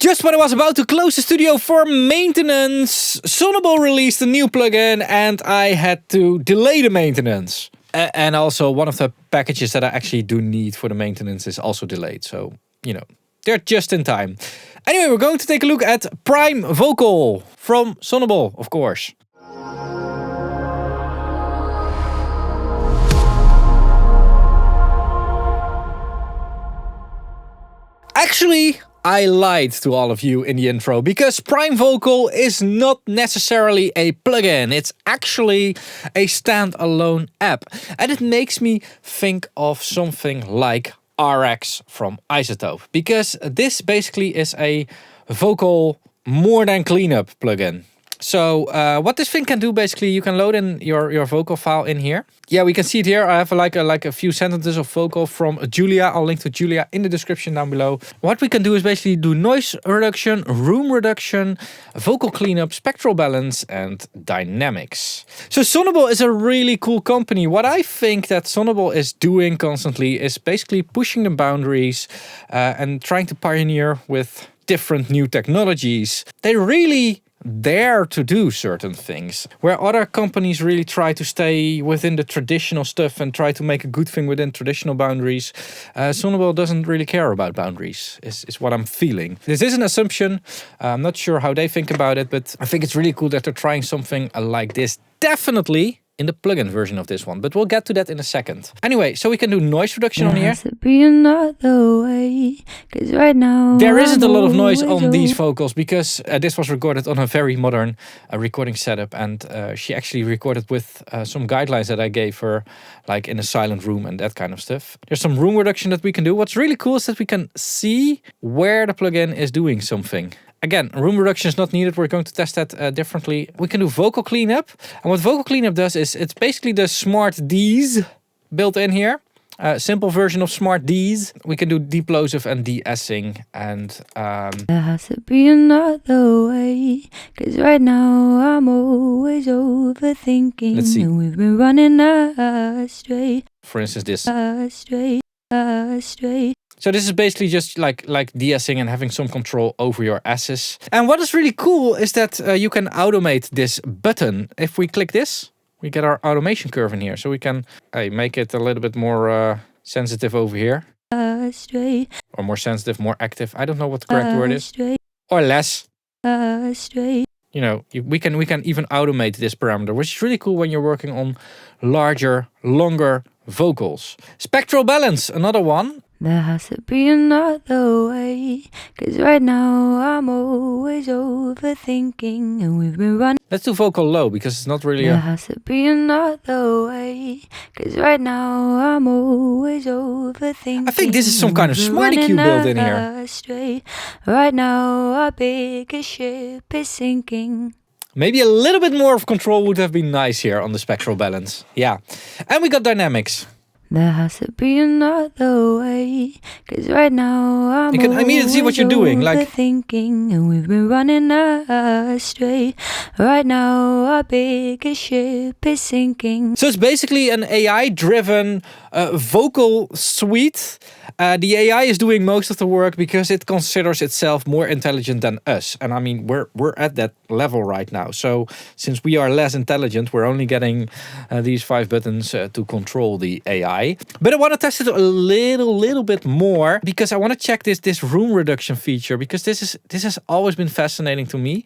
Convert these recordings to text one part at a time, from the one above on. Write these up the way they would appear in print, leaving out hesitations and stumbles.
Just when I was about to close the studio for maintenance, Sonible released a new plugin and I had to delay the maintenance. And also one of the packages that I actually do need for the maintenance is also delayed. So, they're just in time. Anyway, we're going to take a look at Prime Vocal from Sonible, of course. Actually, I lied to all of you in the intro because Prime Vocal is not necessarily a plugin. It's actually a standalone app. And it makes me think of something like RX from Isotope. Because this basically is a vocal more than cleanup plugin. So what this thing can do, basically, you can load in your vocal file in here. Yeah, we can see it here. I have like a few sentences of vocal from Julia. I'll link to Julia in the description down below. What we can do is basically do noise reduction, room reduction, vocal cleanup, spectral balance, and dynamics. So Sonible is a really cool company. What I think that Sonible is doing constantly is basically pushing the boundaries and trying to pioneer with different new technologies. They really dare to do certain things where other companies really try to stay within the traditional stuff and try to make a good thing within traditional boundaries. Sonible doesn't really care about boundaries, is what I'm feeling. This is an assumption. I'm not sure how they think about it, but I think it's really cool that they're trying something like this. Definitely in the plugin version of this one, but we'll get to that in a second. Anyway, so we can do noise reduction on here. There isn't a lot of noise on these vocals because this was recorded on a very modern recording setup, and she actually recorded with some guidelines that I gave her, like in a silent room and that kind of stuff. There's some room reduction that we can do. What's really cool is that we can see where the plugin is doing something. Again, room reduction is not needed. We're going to test that differently. We can do vocal cleanup. And what vocal cleanup does is it's basically the smart Ds built in here. Simple version of smart Ds. We can do deplosive and de-essing. And there has to be another way. Cause right now I'm always overthinking. Let's see. And we've been running astray. For instance, this. Astray. So this is basically just like de-essing and having some control over your S's. And what is really cool is that you can automate this button. If we click this, we get our automation curve in here. So we can make it a little bit more sensitive over here. Astray. Or more sensitive, more active. I don't know what the correct word is. Or less. Astray. We can even automate this parameter, which is really cool when you're working on larger, longer vocals. Spectral balance, another one. There has to be another way. Cause right now I'm always overthinking. And we've been running. Let's do vocal low because it's not really There has to be another way. Cause right now I'm always overthinking. I think this is some kind of smarty cube built in here. Right now our biggest ship is sinking. Maybe a little bit more of control would have been nice here on the spectral balance. Yeah. And we got dynamics. There has to be another way. Cause right now I'm you can immediately see what you're doing. Like thinking, and we've been running astray. Right now our biggest ship is sinking. So it's basically an AI-driven vocal suite. The AI is doing most of the work because it considers itself more intelligent than us. And I mean, we're at that level right now. So since we are less intelligent, we're only getting these 5 buttons to control the AI. But I want to test it a little bit more because I want to check this room reduction feature, because this has always been fascinating to me.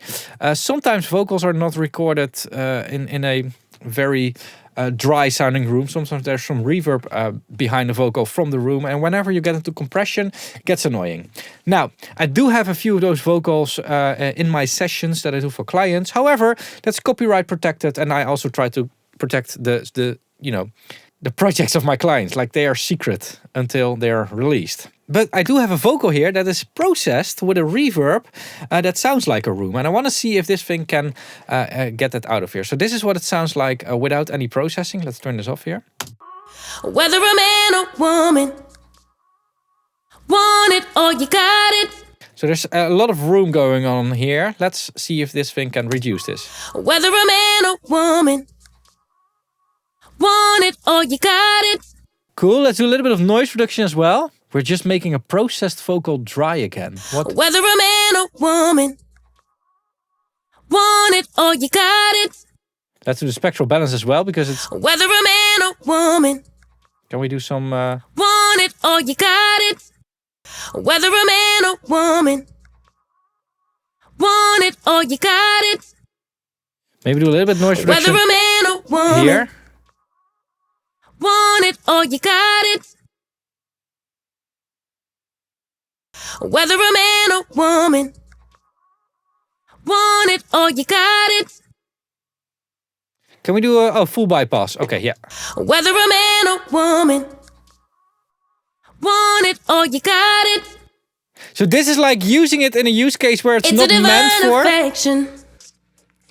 Sometimes vocals are not recorded in a very dry sounding room. Sometimes there's some reverb behind the vocal from the room, and whenever you get into compression, it gets annoying. Now, I do have a few of those vocals in my sessions that I do for clients. However, that's copyright protected, and I also try to protect the projects of my clients, like they are secret until they're released. But I do have a vocal here that is processed with a reverb that sounds like a room. And I want to see if this thing can get that out of here. So this is what it sounds like without any processing. Let's turn this off here. Whether a man or woman, want it or you got it. So there's a lot of room going on here. Let's see if this thing can reduce this. Whether a man or woman, want it or you got it. Cool, let's do a little bit of noise reduction as well. We're just making a processed vocal dry again. What? Whether a man or woman, want it or you got it. Let's do the spectral balance as well, because it's... Whether a man or woman, Can we do some... want it or you got it. Whether a man or woman, want it or you got it. Maybe do a little bit noise Whether reduction a man or woman, here. want it or you got it. Whether a man or woman, want it or you got it. Can we do a full bypass? Okay, yeah. Whether a man or woman, want it or you got it. So this is like using it in a use case where it's It's not a meant divine for. affection.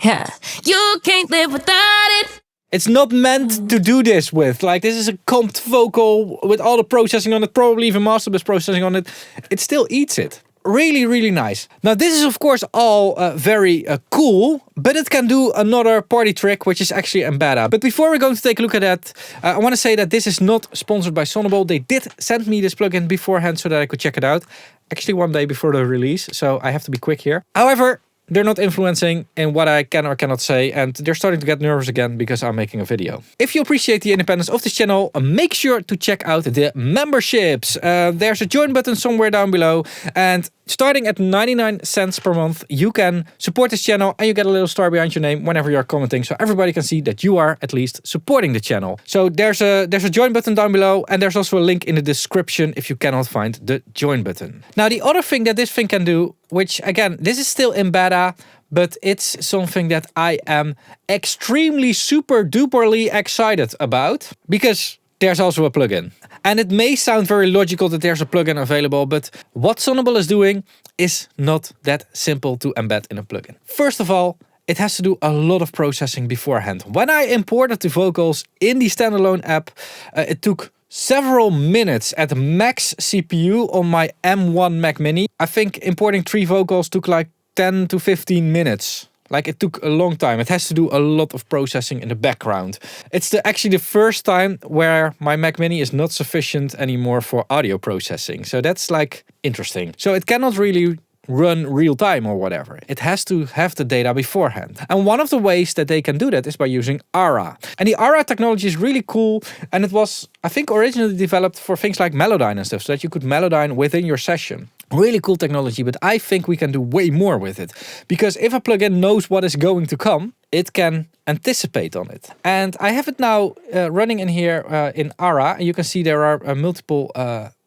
Yeah, you can't live without it. It's not meant to do this with. Like, this is a comped vocal with all the processing on it, probably even master bus processing on it. It still eats it. Really, really nice. Now, this is of course all very cool, but it can do another party trick, which is actually in beta. But before we're going to take a look at that, I want to say that this is not sponsored by Sonible. They did send me this plugin beforehand so that I could check it out. Actually, one day before the release, so I have to be quick here. However, they're not influencing in what I can or cannot say, and they're starting to get nervous again because I'm making a video. If you appreciate the independence of this channel, make sure to check out the memberships. There's a join button somewhere down below, and starting at 99 cents per month, you can support this channel and you get a little star behind your name whenever you're commenting, so everybody can see that you are at least supporting the channel. So there's a join button down below, and there's also a link in the description if you cannot find the join button. Now, the other thing that this thing can do, which again, this is still in beta, but it's something that I am extremely super duperly excited about, because there's also a plugin. And it may sound very logical that there's a plugin available, but what Sonible is doing is not that simple to embed in a plugin. First of all, it has to do a lot of processing beforehand. When I imported the vocals in the standalone app, it took several minutes at max CPU on my M1 Mac Mini. I think importing 3 vocals took like 10 to 15 minutes. Like, it took a long time. It has to do a lot of processing in the background. It's actually the first time where my Mac Mini is not sufficient anymore for audio processing. So that's like interesting. So it cannot really run real time or whatever. It has to have the data beforehand. And one of the ways that they can do that is by using ARA. And the ARA technology is really cool. And it was, I think, originally developed for things like Melodyne and stuff, so that you could Melodyne within your session. Really cool technology, but I think we can do way more with it. Because if a plugin knows what is going to come, it can anticipate on it. And I have it now running in here in ARA. And you can see there are multiple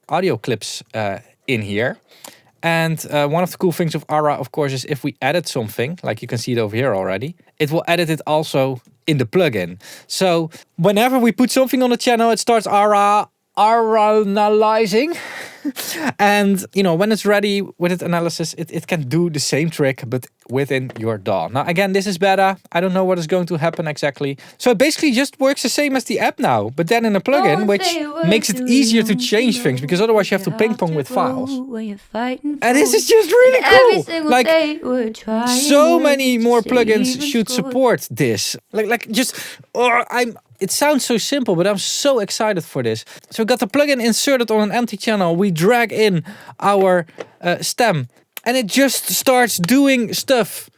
audio clips in here. And one of the cool things of ARA, of course, is if we edit something, like you can see it over here already, it will edit it also in the plugin. So whenever we put something on the channel, it starts analyzing. And, you know, when it's ready with its analysis, it can do the same trick, but within your DAW. Now, again, this is beta. I don't know what is going to happen exactly. So it basically just works the same as the app now, but then in a plugin, which makes it easier to change things, because otherwise you have to ping pong with files. And this is just really cool. Like, so many more plugins should support this. It sounds so simple, but I'm so excited for this. So we got the plugin inserted on an empty channel. We drag in our stem, and it just starts doing stuff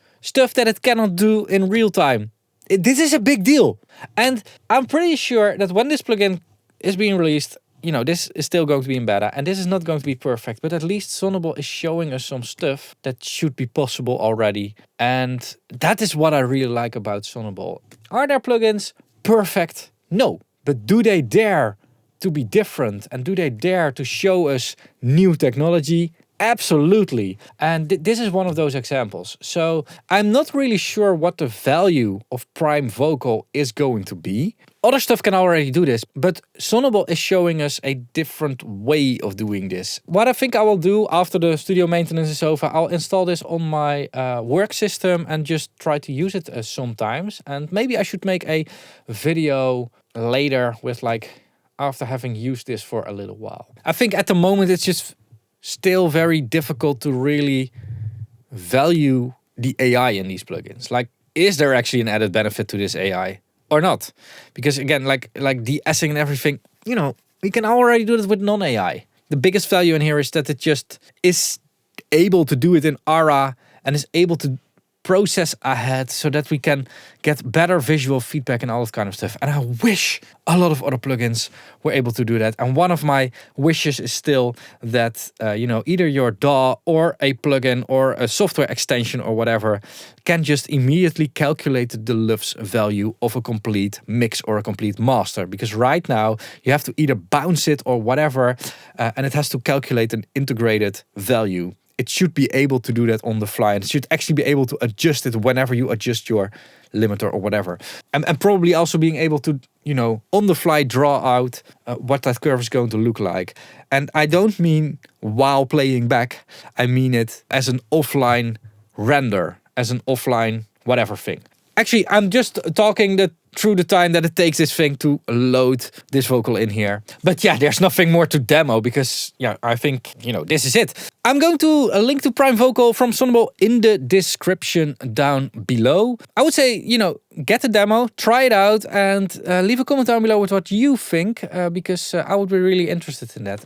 that it cannot do in real time. This is a big deal. And I'm pretty sure that when this plugin is being released, you know, this is still going to be in beta, and this is not going to be perfect, but at least Sonible is showing us some stuff that should be possible already. And that is what I really like about Sonible. Are there plugins perfect? No. But do they dare to be different? And do they dare to show us new technology? Absolutely. And this is one of those examples. So I'm not really sure what the value of Prime Vocal is going to be. Other stuff can already do this, but Sonible is showing us a different way of doing this. What I think I will do after the studio maintenance is over, I'll install this on my work system and just try to use it sometimes. And maybe I should make a video later with, like, after having used this for a little while. I think at the moment it's just still very difficult to really value the AI in these plugins. Like, is there actually an added benefit to this AI or not? Because again, like de-essing and everything, you know, we can already do it with non-AI. the biggest value in here is that it just is able to do it in Aura and is able to process ahead so that we can get better visual feedback and all that kind of stuff. And I wish a lot of other plugins were able to do that. And one of my wishes is still that, either your DAW or a plugin or a software extension or whatever can just immediately calculate the LUFS value of a complete mix or a complete master. Because right now you have to either bounce it or whatever, and it has to calculate an integrated value. It should be able to do that on the fly, and it should actually be able to adjust it whenever you adjust your limiter or whatever. And probably also being able to, on the fly draw out what that curve is going to look like. And I don't mean while playing back, I mean it as an offline render, as an offline whatever thing. Actually, I'm just talking through the time that it takes this thing to load this vocal in here. But yeah, there's nothing more to demo because, I think, this is it. I'm going to link to Prime Vocal from Sonible in the description down below. I would say, get the demo, try it out, and leave a comment down below with what you think, because I would be really interested in that.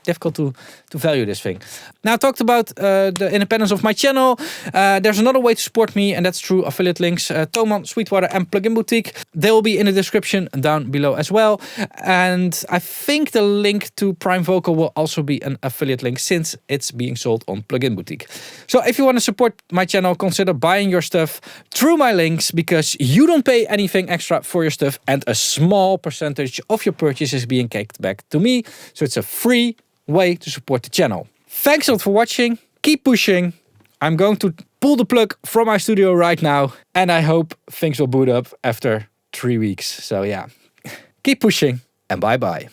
Difficult to value this thing. Now, I talked about the independence of my channel. There's another way to support me, and that's through affiliate links. Toman, Sweetwater, and Plugin Boutique. They will be in the description down below as well. And I think the link to Prime Vocal will also be an affiliate link since it's being sold on Plugin Boutique. So if you want to support my channel, consider buying your stuff through my links, because you don't pay anything extra for your stuff, and a small percentage of your purchase is being kicked back to me. So it's a free way to support the channel. Thanks a lot for watching. Keep pushing. I'm going to pull the plug from my studio right now, and I hope things will boot up after 3 weeks. So yeah, keep pushing, and bye bye.